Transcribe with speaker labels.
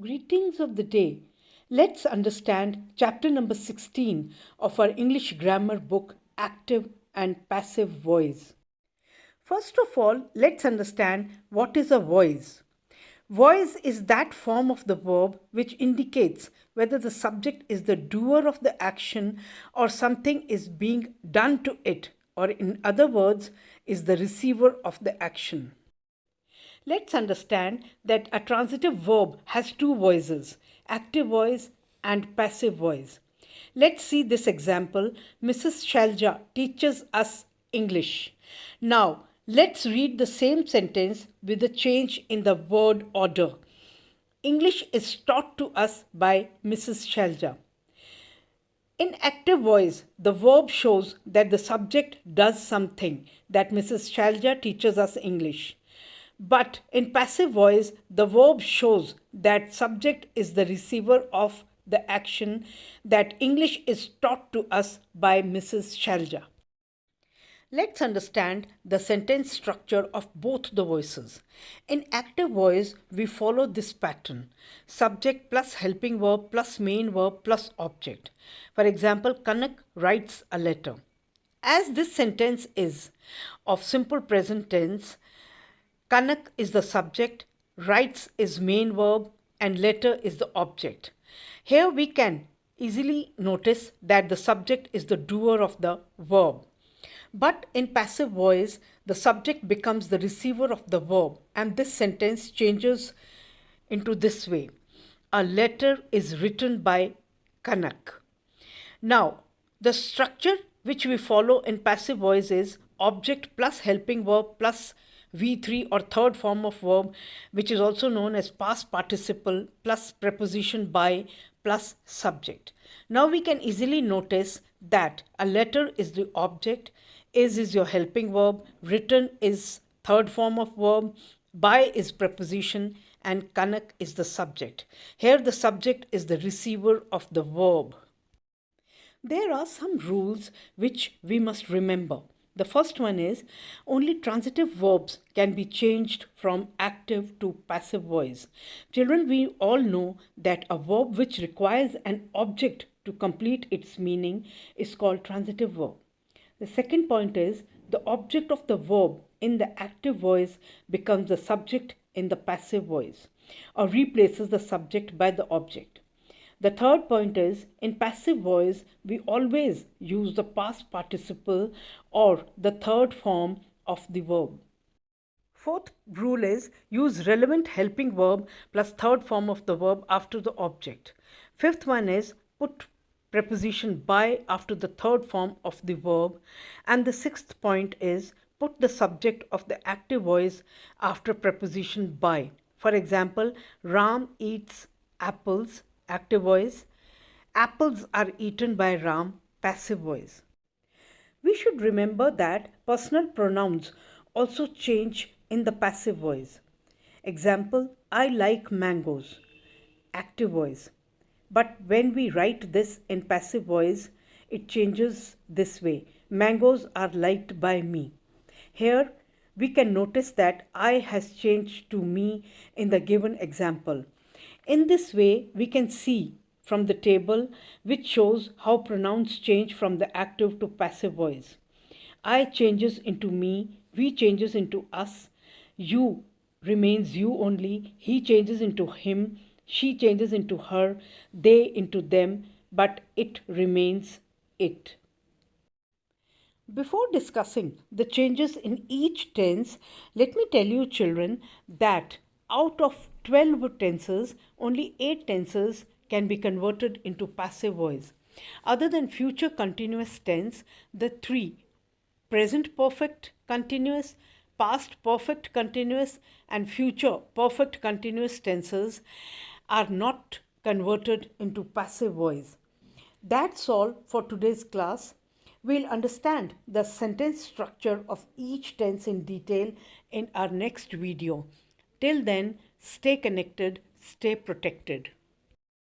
Speaker 1: Greetings of the day. Let's understand chapter number 16 of our English grammar book, Active and Passive Voice. First of all, let's understand what is a voice. Voice is that form of the verb which indicates whether the subject is the doer of the action or something is being done to it, or in other words, is the receiver of the action. Let's understand that a transitive verb has two voices, active voice and passive voice. Let's see this example. Mrs. Shalja teaches us English. Now, let's read the same sentence with a change in the word order. English is taught to us by Mrs. Shalja. In active voice, the verb shows that the subject does something, that Mrs. Shalja teaches us English. But in passive voice, the verb shows that subject is the receiver of the action, that English is taught to us by Mrs. Shalja. Let's understand the sentence structure of both the voices. In active voice, we follow this pattern: subject plus helping verb plus main verb plus object. For example, Kanak writes a letter. As this sentence is of simple present tense, Kanak is the subject, writes is main verb, and letter is the object. Here we can easily notice that the subject is the doer of the verb. But in passive voice, the subject becomes the receiver of the verb, and this sentence changes into this way: a letter is written by Kanak. Now, the structure which we follow in passive voice is object plus helping verb plus V3 or third form of verb, which is also known as past participle, plus preposition by plus subject. Now we can easily notice that a letter is the object, is your helping verb, written is third form of verb, by is preposition, and Kanak is the subject. Here the subject is the receiver of the verb. There are some rules which we must remember. The first one is only transitive verbs can be changed from active to passive voice. Children, we all know that a verb which requires an object to complete its meaning is called transitive verb. The second point is the object of the verb in the active voice becomes the subject in the passive voice, or replaces the subject by the object. The third point is, in passive voice, we always use the past participle or the third form of the verb. Fourth rule is use relevant helping verb plus third form of the verb after the object. Fifth one is put preposition by after the third form of the verb. And the sixth point is put the subject of the active voice after preposition by. For example, Ram eats apples, active voice. Apples are eaten by Ram, passive voice. We should remember that personal pronouns also change in the passive voice. Example, I like mangoes, active voice. But when we write this in passive voice, it changes this way: mangoes are liked by me. Here we can notice that I has changed to me in the given example. In this way, we can see from the table which shows how pronouns change from the active to passive voice. I changes into me, we changes into us, you remains you only, he changes into him, she changes into her, they into them, but it remains it. Before discussing the changes in each tense, let me tell you, children, that out of 12 tenses, only 8 tenses can be converted into passive voice. Other than future continuous tense, the 3 present perfect continuous, past perfect continuous, and future perfect continuous tenses are not converted into passive voice. That's all for today's class. We'll understand the sentence structure of each tense in detail in our next video. Till then, stay connected, stay protected.